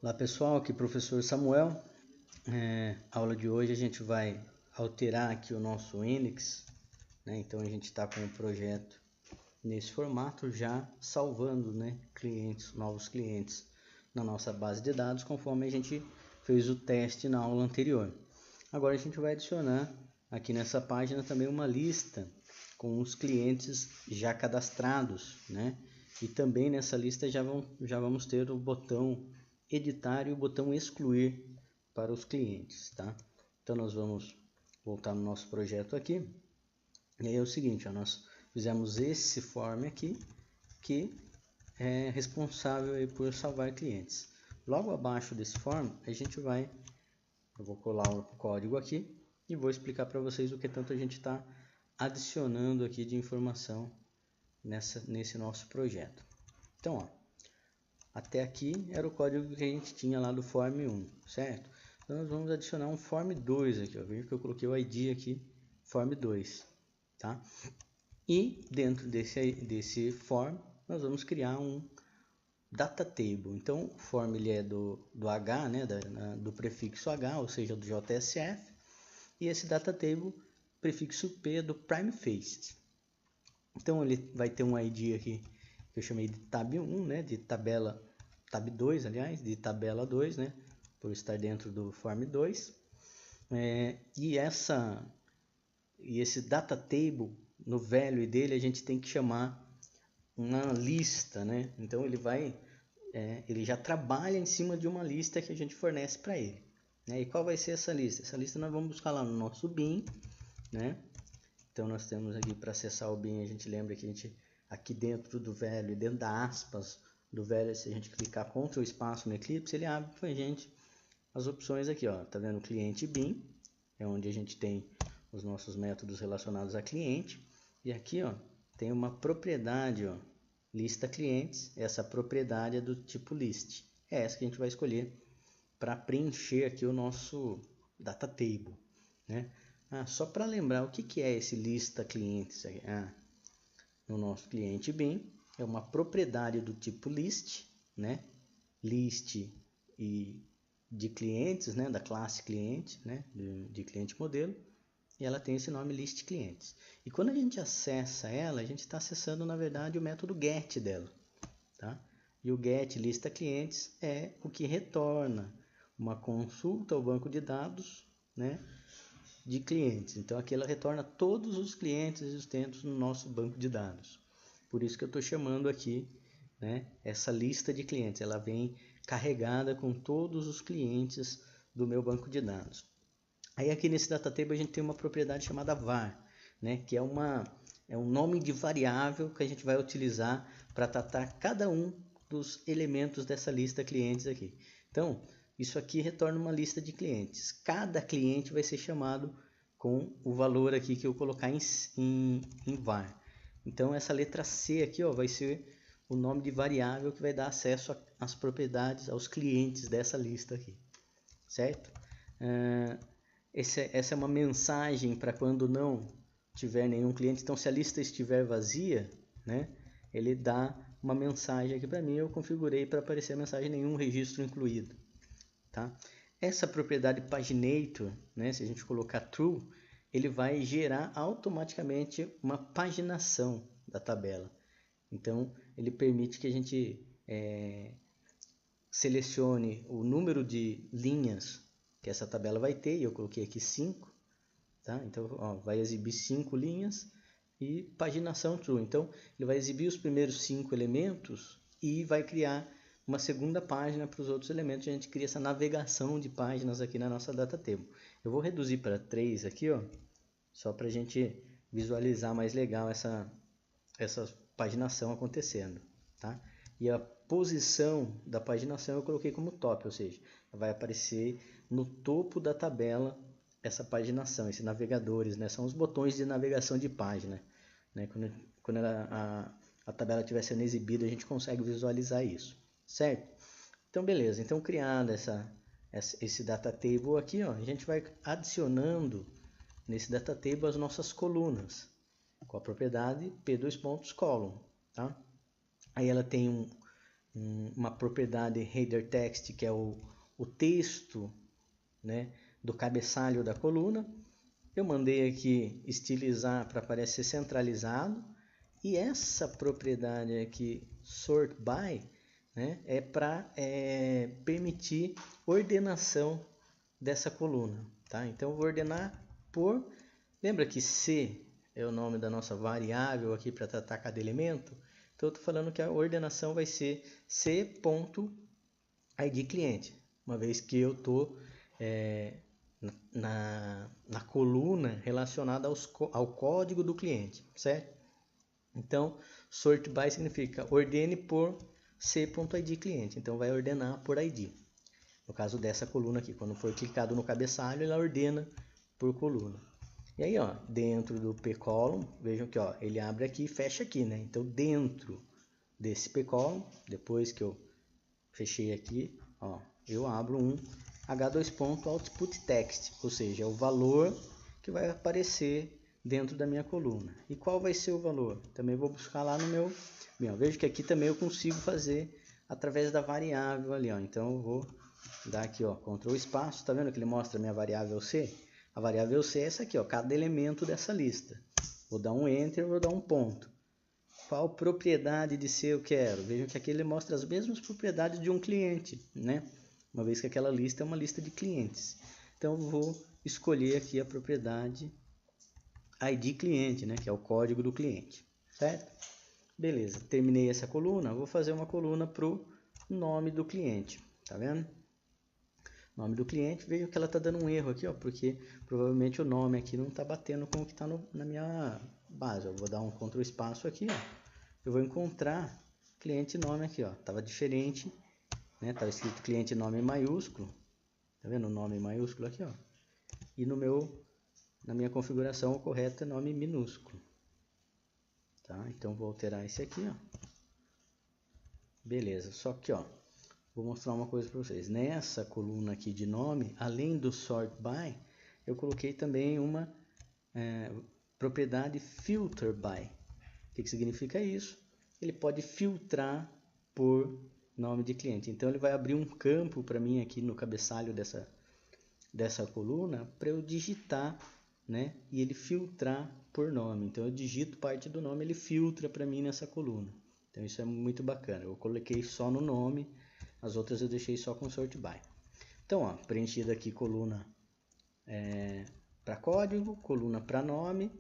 Olá pessoal, aqui é o professor Samuel. Aula de hoje a gente vai alterar aqui o nosso index, né? Então a gente está com o projeto nesse formato, já salvando, né, novos clientes na nossa base de dados, conforme a gente fez o teste na aula anterior. Agora a gente vai adicionar aqui nessa página também uma lista com os clientes já cadastrados, né? E também nessa lista já vamos ter o botão editar e o botão excluir para os clientes, tá? Então nós vamos voltar no nosso projeto aqui. E aí é o seguinte, ó, nós fizemos esse form aqui que é responsável aí por salvar clientes. Logo abaixo desse form eu vou colar o código aqui e vou explicar para vocês o que tanto a gente está adicionando aqui de informação nesse nosso projeto. Então, ó, até aqui era o código que a gente tinha lá do form 1, certo? Então nós vamos adicionar um form 2 aqui, ó. Veja que eu coloquei o ID aqui, form 2, tá? E dentro desse form nós vamos criar um data table. Então o form ele é do H, né, do prefixo H, ou seja, do JSF, e esse data table prefixo P do prime face. Então ele vai ter um ID aqui que eu chamei de tab 1, né, de tabela, tab 2, aliás, de tabela 2, né, por estar dentro do form 2. E esse data table, no value dele, a gente tem que chamar uma lista, né? Então ele já trabalha em cima de uma lista que a gente fornece para ele, né? E qual vai ser essa lista? Essa lista nós vamos buscar lá no nosso bin, né? Então nós temos aqui, para acessar o bin, a gente lembra que a gente aqui dentro do value, dentro da aspas do value, se a gente clicar Ctrl espaço no Eclipse, ele abre para a gente as opções aqui, ó. Tá vendo? Cliente bin, é onde a gente tem os nossos métodos relacionados a cliente. E aqui, ó, tem uma propriedade, ó, lista clientes. Essa propriedade é do tipo list. É essa que a gente vai escolher para preencher aqui o nosso data table, né? Só para lembrar, o que é esse lista clientes? No nosso cliente bin, é uma propriedade do tipo list, né? List e de clientes, né? Da classe cliente, né? De cliente modelo. E ela tem esse nome list clientes. E quando a gente acessa ela, a gente está acessando, na verdade, o método get dela, tá? E o get lista clientes é o que retorna uma consulta ao banco de dados, né, de clientes. Então aqui ela retorna todos os clientes existentes no nosso banco de dados. Por isso que eu estou chamando aqui, né, essa lista de clientes. Ela vem carregada com todos os clientes do meu banco de dados. Aí aqui nesse data table a gente tem uma propriedade chamada var, né, que é um nome de variável que a gente vai utilizar para tratar cada um dos elementos dessa lista clientes aqui. Então, isso aqui retorna uma lista de clientes. Cada cliente vai ser chamado com o valor aqui que eu colocar em var. Então, essa letra C aqui, ó, vai ser o nome de variável que vai dar acesso às propriedades, aos clientes dessa lista aqui, certo? Essa é uma mensagem para quando não tiver nenhum cliente. Então, se a lista estiver vazia, né, ele dá uma mensagem aqui para mim. Eu configurei para aparecer a mensagem nenhum registro incluído, tá? Essa propriedade paginator, né, se a gente colocar true, ele vai gerar automaticamente uma paginação da tabela. Então, ele permite que a gente selecione o número de linhas que essa tabela vai ter, e eu coloquei aqui 5, tá? Então, ó, vai exibir 5 linhas e paginação true. Então, ele vai exibir os primeiros 5 elementos e vai criar uma segunda página para os outros elementos. A gente cria essa navegação de páginas aqui na nossa data table. Eu vou reduzir para 3 aqui, ó, só para a gente visualizar mais legal essa paginação acontecendo, tá? E a posição da paginação eu coloquei como top, ou seja, vai aparecer no topo da tabela essa paginação, esses navegadores, né? São os botões de navegação de página, né? Quando a tabela estiver sendo exibida, a gente consegue visualizar isso, certo? Então, beleza. Então, criado esse data table aqui, ó, a gente vai adicionando nesse data table as nossas colunas, com a propriedade p2.column, tá? Aí ela tem uma propriedade header text, que é o texto, né, do cabeçalho da coluna. Eu mandei aqui estilizar para parecer centralizado. E essa propriedade aqui, sort by, né, é para permitir ordenação dessa coluna. Tá? Então eu vou ordenar por... Lembra que C é o nome da nossa variável aqui para tratar cada elemento? Então eu estou falando que a ordenação vai ser c.idCliente, uma vez que eu estou na coluna relacionada ao código do cliente, certo? Então, sort by significa ordene por c.idCliente, então vai ordenar por ID. No caso dessa coluna aqui, quando for clicado no cabeçalho, ela ordena por coluna. E aí, ó, dentro do pcolumn, vejam que ó, ele abre aqui e fecha aqui, né? Então, dentro desse pcolumn, depois que eu fechei aqui, ó, eu abro um h2.output text, ou seja, é o valor que vai aparecer dentro da minha coluna. E qual vai ser o valor? Também vou buscar lá no meu... Bem, vejo que aqui também eu consigo fazer através da variável ali, ó. Então eu vou dar aqui, ó, Ctrl espaço, tá vendo que ele mostra a minha variável C? A variável C é essa aqui, ó, cada elemento dessa lista. Vou dar um Enter, vou dar um ponto. Qual propriedade de C eu quero? Vejam que aqui ele mostra as mesmas propriedades de um cliente, né? Uma vez que aquela lista é uma lista de clientes. Então eu vou escolher aqui a propriedade ID cliente, né? Que é o código do cliente, certo? Beleza, terminei essa coluna, vou fazer uma coluna para o nome do cliente, tá vendo? Nome do cliente, vejo que ela está dando um erro aqui, ó, porque provavelmente o nome aqui não está batendo com o que está na minha base. Eu vou dar um Ctrl espaço aqui, ó. Eu vou encontrar cliente nome aqui, ó. Tava diferente, né? Tava escrito cliente nome maiúsculo. Tá vendo o nome maiúsculo aqui, ó? E na minha configuração o correto é nome minúsculo. Tá? Então vou alterar esse aqui, ó. Beleza, só que, ó, vou mostrar uma coisa para vocês. Nessa coluna aqui de nome, além do sort by, eu coloquei também uma propriedade filter by. O que significa isso? Ele pode filtrar por nome de cliente. Então ele vai abrir um campo para mim aqui no cabeçalho dessa coluna para eu digitar, né? E ele filtrar por nome. Então eu digito parte do nome, ele filtra para mim nessa coluna. Então isso é muito bacana. Eu coloquei só no nome, as outras eu deixei só com sort by. Então, ó, preenchido aqui coluna para código, coluna para nome,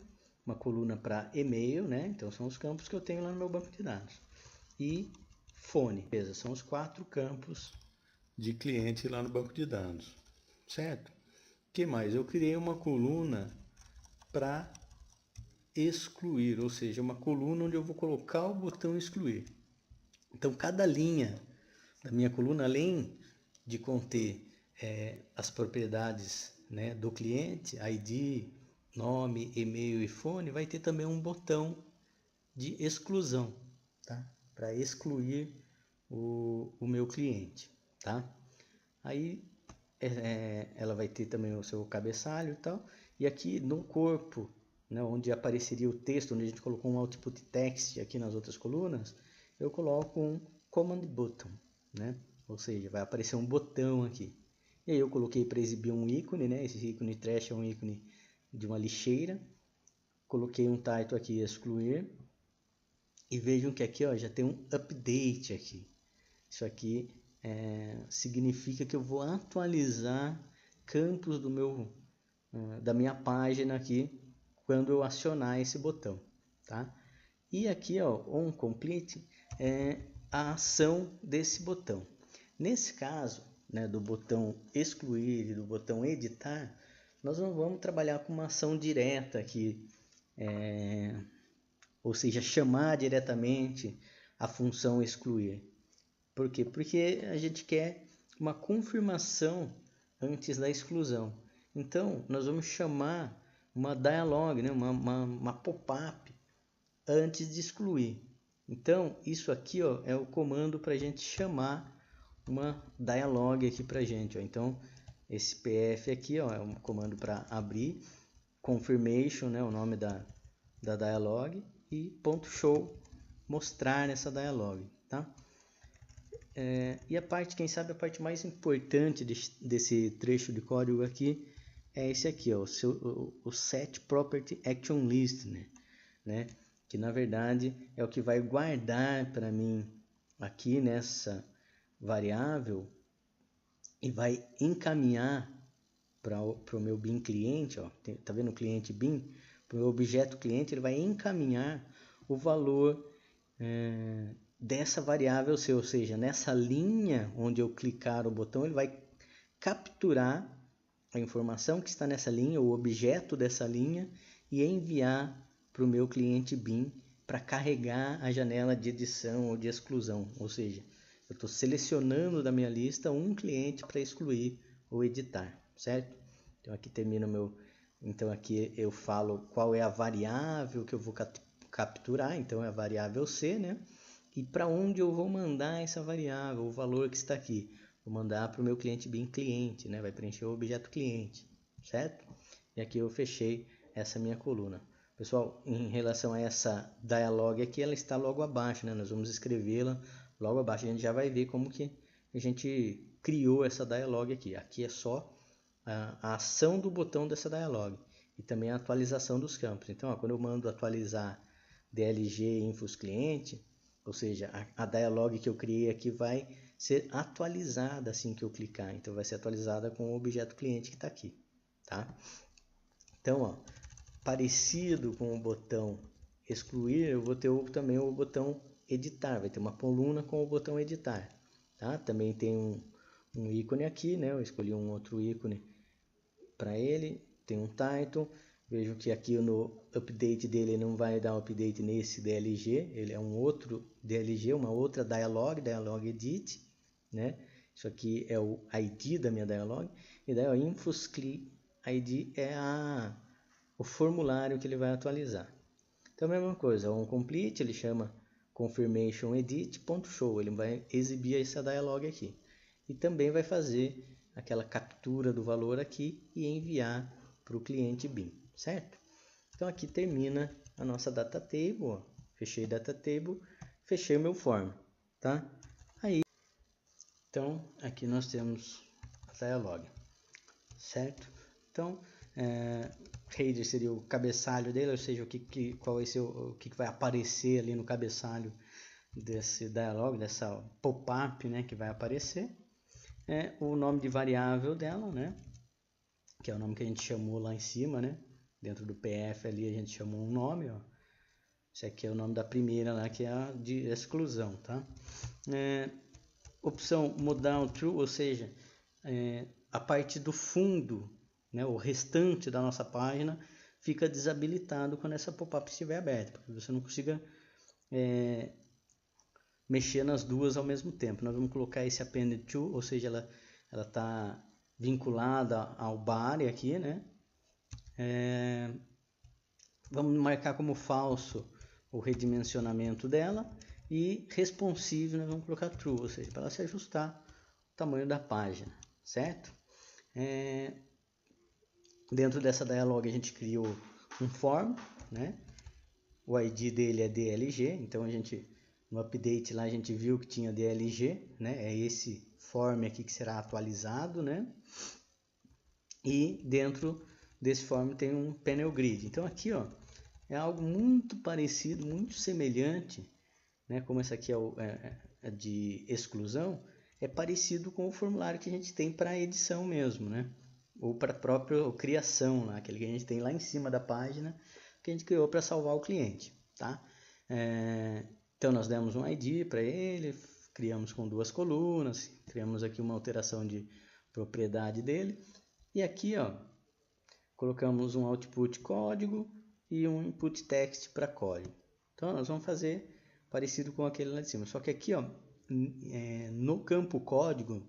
uma coluna para e-mail, né? Então são os campos que eu tenho lá no meu banco de dados. E fone, beleza? São os 4 campos de cliente lá no banco de dados, certo? O que mais? Eu criei uma coluna para excluir, ou seja, uma coluna onde eu vou colocar o botão excluir. Então cada linha da minha coluna, além de conter as propriedades, né, do cliente, ID, nome, e-mail e fone, vai ter também um botão de exclusão, tá? Para excluir o meu cliente, tá? Aí ela vai ter também o seu cabeçalho e tal, e aqui no corpo, né, onde apareceria o texto, onde a gente colocou um output text aqui nas outras colunas, eu coloco um command button, né? Ou seja, vai aparecer um botão aqui. E aí eu coloquei para exibir um ícone, né? Esse ícone trash é um ícone de uma lixeira. Coloquei um title aqui, excluir. E vejam que aqui, ó, já tem um update aqui. Isso aqui significa que eu vou atualizar campos da minha página aqui quando eu acionar esse botão, tá? E aqui, ó, onComplete é a ação desse botão. Nesse caso, né, do botão excluir e do botão editar, nós não vamos trabalhar com uma ação direta aqui, ou seja, chamar diretamente a função excluir. Por quê? Porque a gente quer uma confirmação antes da exclusão. Então, nós vamos chamar uma dialog, né, uma pop-up antes de excluir. Então, isso aqui, ó, é o comando para a gente chamar uma dialog aqui para a gente. Ó. Então, esse pf aqui, ó, é um comando para abrir, confirmation, né, o nome da dialog, e .show, mostrar nessa dialog, tá? E a parte, quem sabe, a parte mais importante desse trecho de código aqui é esse aqui, ó, o Set Property Action List, né? Que na verdade é o que vai guardar para mim aqui nessa variável e vai encaminhar para o meu bin cliente, ó, tá vendo o cliente bin? Para o objeto cliente, ele vai encaminhar o valor dessa variável C, ou seja, nessa linha onde eu clicar o botão, ele vai capturar a informação que está nessa linha, o objeto dessa linha, e enviar para o meu cliente bin para carregar a janela de edição ou de exclusão, ou seja, eu estou selecionando da minha lista um cliente para excluir ou editar, certo? Então aqui termina o meu... Então aqui eu falo qual é a variável que eu vou capturar, então é a variável C, né? E para onde eu vou mandar essa variável, o valor que está aqui. Vou mandar para o meu cliente bin cliente, né? Vai preencher o objeto cliente, certo? E aqui eu fechei essa minha coluna. Pessoal, em relação a essa dialog aqui, ela está logo abaixo, né? Nós vamos escrevê-la logo abaixo. A gente já vai ver como que a gente criou essa dialog aqui. Aqui é só a ação do botão dessa dialog e também a atualização dos campos. Então, ó, quando eu mando atualizar DLG infos cliente, ou seja, a dialog que eu criei aqui vai ser atualizada assim que eu clicar. Então, vai ser atualizada com o objeto cliente que está aqui, tá? Então, ó, parecido com o botão excluir, eu vou ter também o botão editar. Vai ter uma coluna com o botão editar, tá? Também tem um ícone aqui, né? Eu escolhi um outro ícone para ele. Tem um title. Vejo que aqui no update dele não vai dar update nesse DLG, ele é um outro DLG, uma outra dialog edit, né? Isso aqui é o ID da minha dialog, e daí o infos ID é o formulário que ele vai atualizar. Então a mesma coisa, o onComplete ele chama confirmation edit.show, ele vai exibir essa dialog aqui. E também vai fazer aquela captura do valor aqui e enviar para o cliente bin, certo? Então aqui termina a nossa data table, ó. Fechei data table, fechei o meu form, tá? Então aqui nós temos a dialog, certo? Então header seria o cabeçalho dele, ou seja, qual vai ser o que vai aparecer ali no cabeçalho desse dialog, dessa pop-up, né, que vai aparecer. O nome de variável dela, né, que é o nome que a gente chamou lá em cima, né, dentro do PF ali a gente chamou um nome, ó. Esse aqui é o nome da primeira lá, que é a de exclusão, tá? Opção modal true, ou seja, a parte do fundo, né, o restante da nossa página fica desabilitado quando essa pop-up estiver aberta, porque você não consiga mexer nas duas ao mesmo tempo. Nós vamos colocar esse appended to, ou seja, ela está vinculada ao body aqui, né? Vamos marcar como falso o redimensionamento dela, e responsive nós vamos colocar true, ou seja, para ela se ajustar o tamanho da página, certo? Dentro dessa dialog a gente criou um form, né? O ID dele é DLG, então a gente no update lá a gente viu que tinha DLG, né? É esse form aqui que será atualizado, né? E dentro desse form tem um panel grid. Então aqui, ó, é algo muito parecido, muito semelhante, né? Como essa aqui é de exclusão, é parecido com o formulário que a gente tem para edição mesmo, né? Ou para a própria criação, lá, aquele que a gente tem lá em cima da página, que a gente criou para salvar o cliente, tá? Então nós demos um ID para ele, criamos com 2 colunas, criamos aqui uma alteração de propriedade dele, e aqui, ó, colocamos um output código e um input text para código. Então nós vamos fazer parecido com aquele lá de cima, só que aqui, ó, no campo código,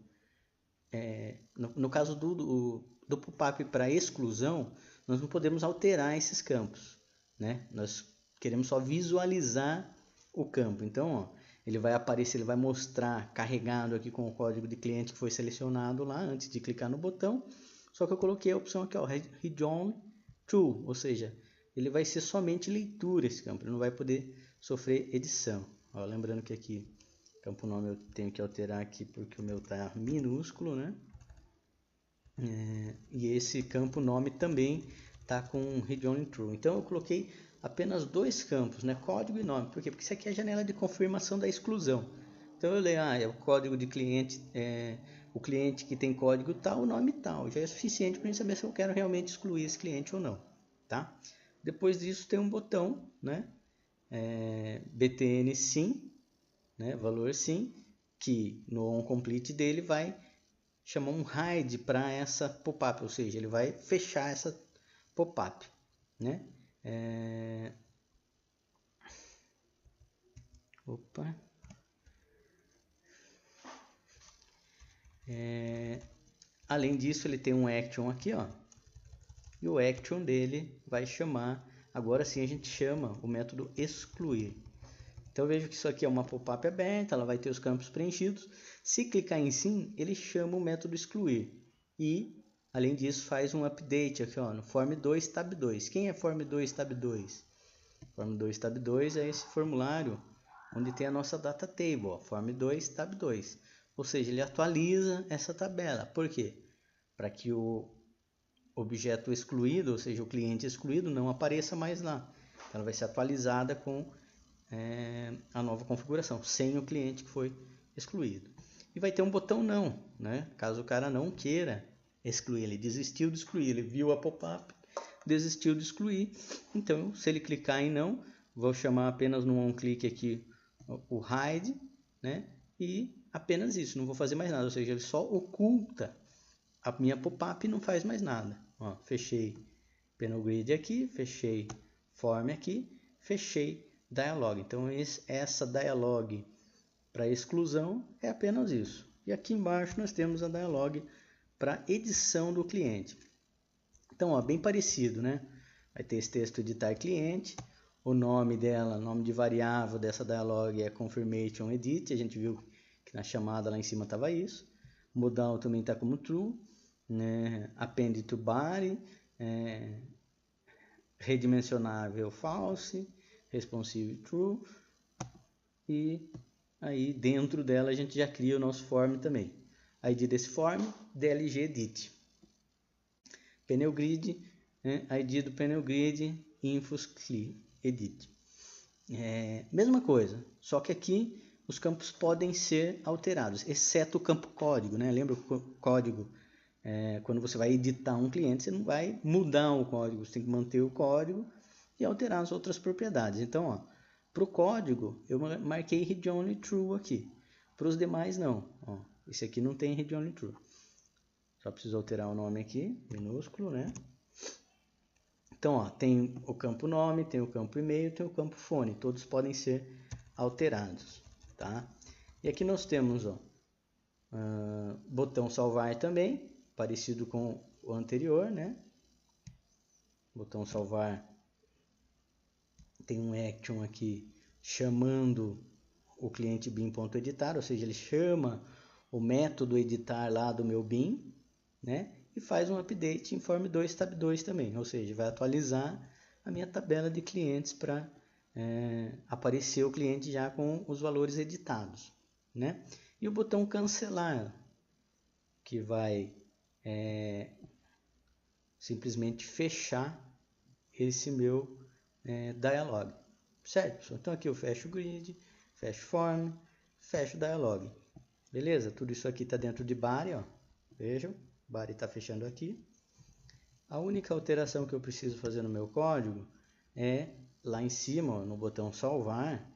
no caso do pop-up para exclusão, nós não podemos alterar esses campos, né? Nós queremos só visualizar o campo. Então, ó, ele vai aparecer, ele vai mostrar carregado aqui com o código de cliente que foi selecionado lá antes de clicar no botão. Só que eu coloquei a opção aqui, ó, read only true, ou seja, ele vai ser somente leitura esse campo, ele não vai poder sofrer edição. Ó, lembrando que aqui Campo nome eu tenho que alterar aqui porque o meu está minúsculo, né? E esse campo nome também está com read only true. Então eu coloquei apenas dois campos, né? Código e nome. Por quê? Porque isso aqui é a janela de confirmação da exclusão. Então eu leio, é o código de cliente, o cliente que tem código tal, o nome tal. Já é suficiente para eu saber se eu quero realmente excluir esse cliente ou não, tá? Depois disso tem um botão, né? btn sim, né? Valor sim, que no onComplete dele vai chamar um hide para essa pop-up, ou seja, ele vai fechar essa pop-up, né? Além disso, ele tem um action aqui, ó, e o action dele vai chamar, agora sim a gente chama o método excluir. Então vejo que isso aqui é uma pop-up aberta, ela vai ter os campos preenchidos. Se clicar em sim, ele chama o método excluir. E, além disso, faz um update aqui, ó, no form 2 tab 2. Quem é form 2 tab 2? Form 2 tab 2 é esse formulário onde tem a nossa data table, ó, form 2 tab 2. Ou seja, ele atualiza essa tabela. Por quê? Para que o objeto excluído, ou seja, o cliente excluído, não apareça mais lá. Ela vai ser atualizada com a nova configuração, sem o cliente que foi excluído. E vai ter um botão não, né? Caso o cara não queira excluir, ele desistiu de excluir, ele viu a pop-up, desistiu de excluir. Então, se ele clicar em não, vou chamar apenas no onClick aqui o hide, né? E apenas isso, não vou fazer mais nada, ou seja, ele só oculta a minha pop-up e não faz mais nada. Ó, fechei panel grid aqui, fechei form aqui, fechei dialog. Então essa dialog para exclusão é apenas isso. E aqui embaixo nós temos a dialog para edição do cliente. Então, ó, bem parecido, né? Vai ter esse texto editar cliente, o nome dela, nome de variável dessa dialog é confirmation edit, a gente viu que na chamada lá em cima estava isso. Modal também está como true, né? Append to body, redimensionável false, responsive true, e aí dentro dela a gente já cria o nosso form também. ID desse form, DLG edit. Panel grid, ID do panel grid, infos edit. Mesma coisa, só que aqui os campos podem ser alterados, exceto o campo código, né? Lembra o código? Quando você vai editar um cliente, você não vai mudar o código, você tem que manter o código e alterar as outras propriedades. Então, para o código, eu marquei read only true aqui. Para os demais, não. Ó, esse aqui não tem read only true. Só preciso alterar o nome aqui, minúsculo, né? Então, ó, tem o campo nome, tem o campo e-mail, tem o campo fone. Todos podem ser alterados, tá? E aqui nós temos, ó, botão salvar também, parecido com o anterior, né? Botão salvar tem um action aqui chamando o cliente bin.editar, ou seja, ele chama o método editar lá do meu bin, né? E faz um update em form 2 tab 2 também, ou seja, vai atualizar a minha tabela de clientes para aparecer o cliente já com os valores editados, né? E o botão cancelar, que vai simplesmente fechar esse meu dialog, certo? Então aqui eu fecho o grid, fecho form, fecho dialog, beleza? Tudo isso aqui está dentro de body, ó. Vejam, body está fechando aqui. A única alteração que eu preciso fazer no meu código é lá em cima, ó, no botão salvar.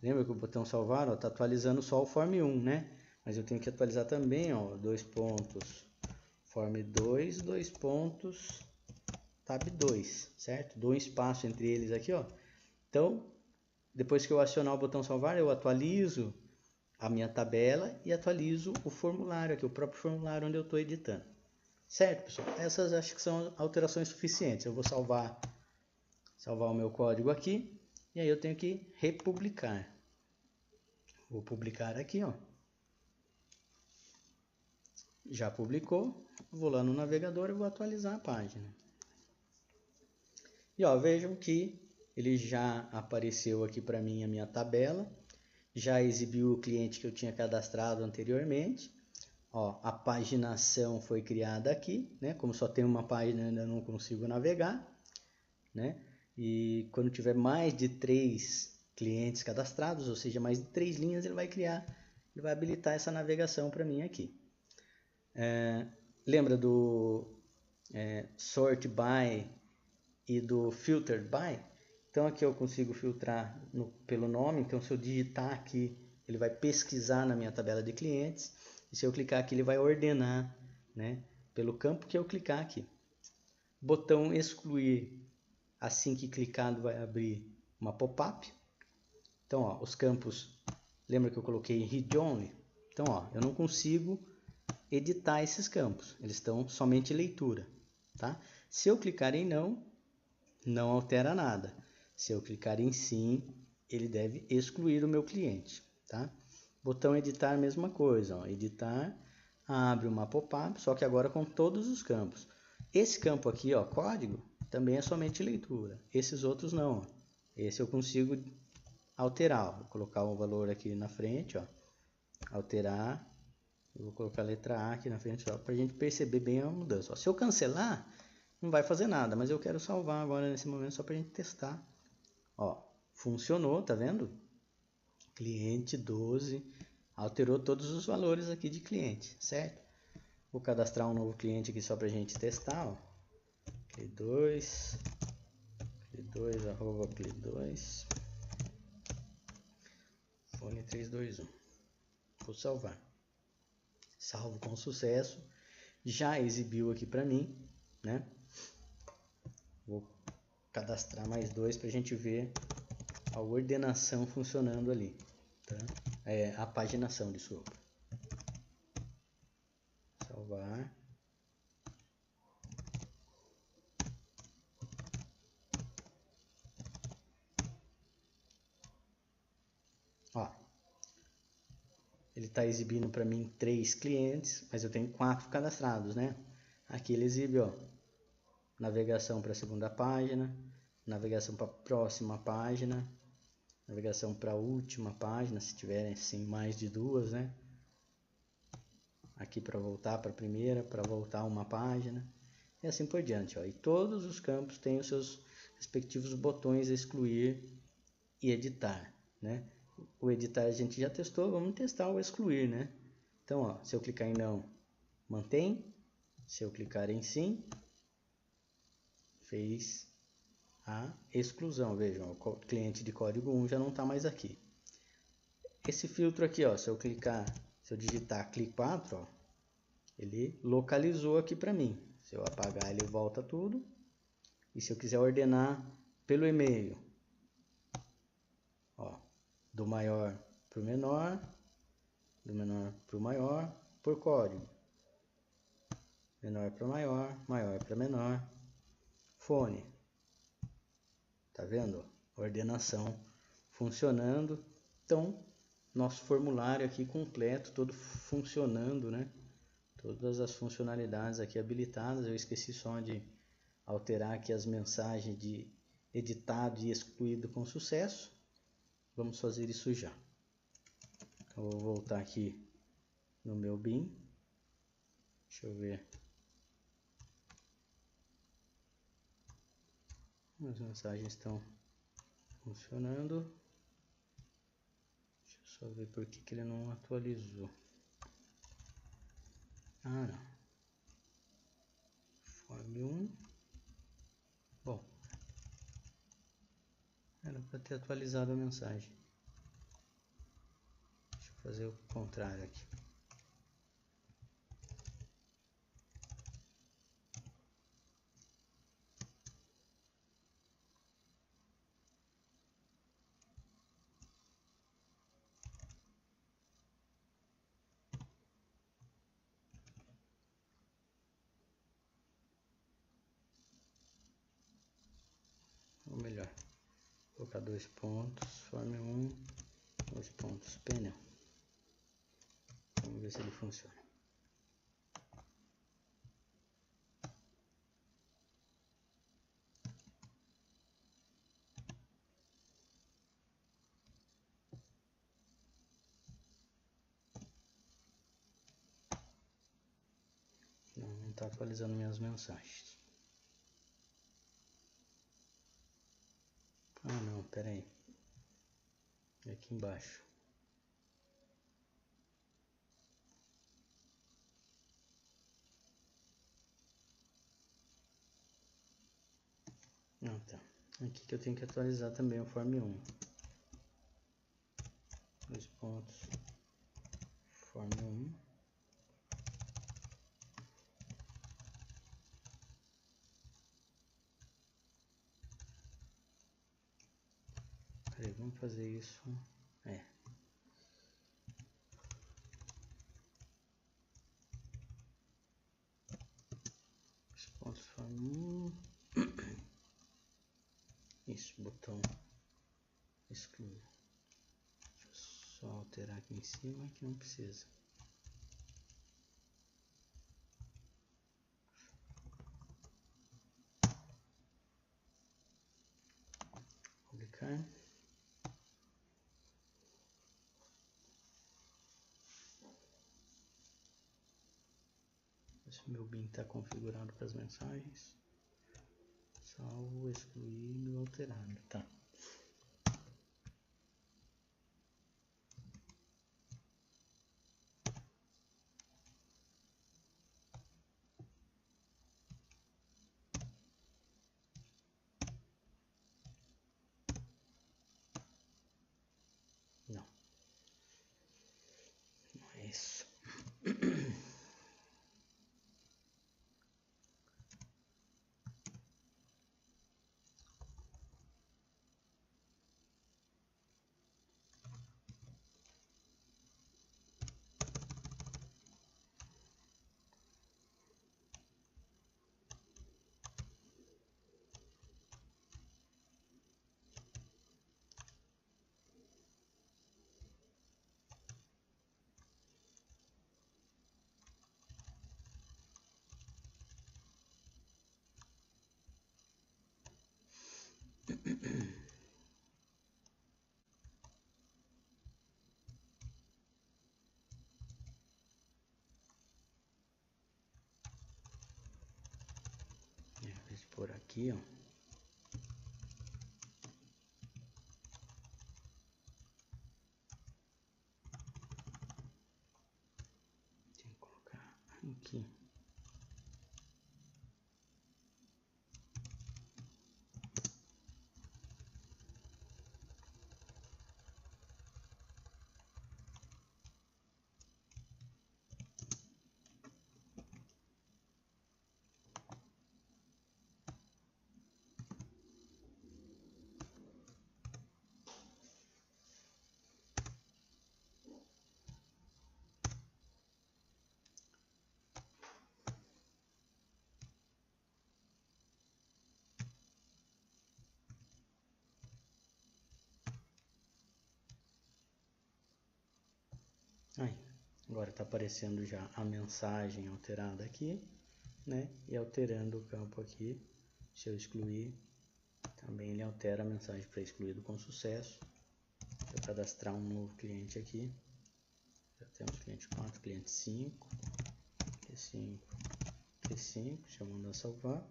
Lembra que o botão salvar está atualizando só o form 1, né? Mas eu tenho que atualizar também, ó, 2 pontos form 2, 2 pontos tab 2, certo? Dou um espaço entre eles aqui, ó. Então, depois que eu acionar o botão salvar, eu atualizo a minha tabela e atualizo o formulário aqui, o próprio formulário onde eu estou editando. Certo, pessoal? Essas acho que são alterações suficientes. Eu vou salvar o meu código aqui e aí eu tenho que republicar. Vou publicar aqui, ó. Já publicou, vou lá no navegador e vou atualizar a página. E ó, vejam que ele já apareceu aqui para mim a minha tabela. já exibiu o cliente que eu tinha cadastrado anteriormente. Ó, a paginação foi criada aqui, né? Como só tem uma página, ainda não consigo navegar, né? E quando tiver mais de 3 clientes cadastrados, ou seja, mais de 3 linhas, ele vai habilitar essa navegação para mim aqui. Lembra do sort by e do filter by? Então aqui eu consigo filtrar pelo nome, então se eu digitar aqui, ele vai pesquisar na minha tabela de clientes, e se eu clicar aqui, ele vai ordenar, né, pelo campo que eu clicar aqui. Botão excluir, assim que clicado vai abrir uma pop-up. Então, ó, os campos, lembra que eu coloquei em read only? Então, ó, eu não consigo editar esses campos, eles estão somente leitura, tá? Se eu clicar em não altera nada. Se eu clicar em sim, ele deve excluir o meu cliente, tá? Botão editar, mesma coisa, ó, editar, abre uma pop-up, só que agora com todos os campos. Esse campo aqui, ó, código, também é somente leitura. Esses outros não, ó. Esse eu consigo alterar, ó. Vou colocar o valor aqui na frente, ó, alterar. Eu vou colocar a letra A aqui na frente, só para a gente perceber bem a mudança. Ó, se eu cancelar, não vai fazer nada, mas eu quero salvar agora nesse momento só para a gente testar. Ó, funcionou, tá vendo? Cliente 12, alterou todos os valores aqui de cliente, certo? Vou cadastrar um novo cliente aqui só para a gente testar, ó. Cli2, arroba Cli2, fone 321. Vou salvar. Salvo com sucesso. Já exibiu aqui para mim, né? Vou cadastrar mais 2 para a gente ver a ordenação funcionando ali, tá? A paginação, desculpa. Salvar. Ó, ele está exibindo para mim 3 clientes, mas eu tenho 4 cadastrados, né? Aqui ele exibe, ó, navegação para a segunda página, navegação para a próxima página, navegação para a última página, se tiverem assim mais de 2, né? Aqui para voltar para a primeira, para voltar uma página, e assim por diante, ó. E todos os campos têm os seus respectivos botões excluir e editar, né? O editar a gente já testou, vamos testar o excluir, né? Então, ó, se eu clicar em não, mantém. Se eu clicar em sim, fez a exclusão. Vejam, o cliente de código 1 já não está mais aqui. Esse filtro aqui, ó, se eu digitar clique 4, ó, ele localizou aqui para mim. Se eu apagar, ele volta tudo. E se eu quiser ordenar pelo e-mail, ó, do maior para o menor, do menor para o maior, por código. Menor para maior, maior para menor. Fone. Tá vendo? Ordenação funcionando. Então, nosso formulário aqui completo, todo funcionando, né? Todas as funcionalidades aqui habilitadas. Eu esqueci só de alterar aqui as mensagens de editado e excluído com sucesso. Vamos fazer isso já. Eu vou voltar aqui no meu BIM. Deixa eu ver. As mensagens estão funcionando. Deixa eu só ver por que ele não atualizou. Ah, não. Form 1. Bom, era para ter atualizado a mensagem. Deixa eu fazer o contrário aqui. Ou melhor, vou colocar 2 pontos, form 1, 2 pontos, pneu. Vamos ver se ele funciona. não está atualizando minhas mensagens. Ah não, pera aí. Aqui embaixo. Ah, tá. Aqui que eu tenho que atualizar também o Form 1. 2 pontos. Form 1. Peraí, vamos fazer isso. Dois pontos Form 1. Isso, botão excluir. Deixa eu só alterar aqui em cima que não precisa. Publicar. Esse meu bin está configurado para as mensagens. Salvo, excluído, alterado. Tá. Não. Não é isso. Por aqui, ó. Tem que colocar aqui. Aí, agora está aparecendo já a mensagem alterada aqui, né? E alterando o campo aqui, se eu excluir, também ele altera a mensagem para excluído com sucesso. Vou cadastrar um novo cliente aqui. Já temos cliente 4, cliente 5, Q5, Q5, se eu mandar salvar,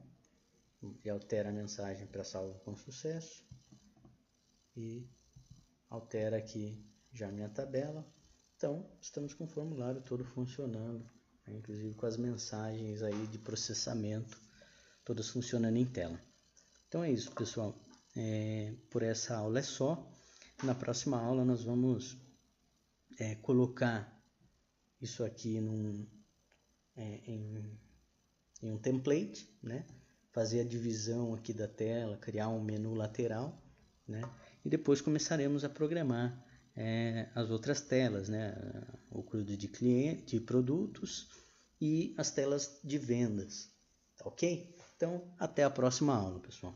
e altera a mensagem para salvo com sucesso. E altera aqui já minha tabela. Então, estamos com o formulário todo funcionando, né? Inclusive com as mensagens aí de processamento, todas funcionando em tela. Então é isso, pessoal. Por essa aula é só. Na próxima aula nós vamos colocar isso aqui em um template, né? Fazer a divisão aqui da tela, criar um menu lateral, né? E depois começaremos a programar as outras telas, né? O CRUD de cliente, de produtos e as telas de vendas, tá ok? Então, até a próxima aula, pessoal.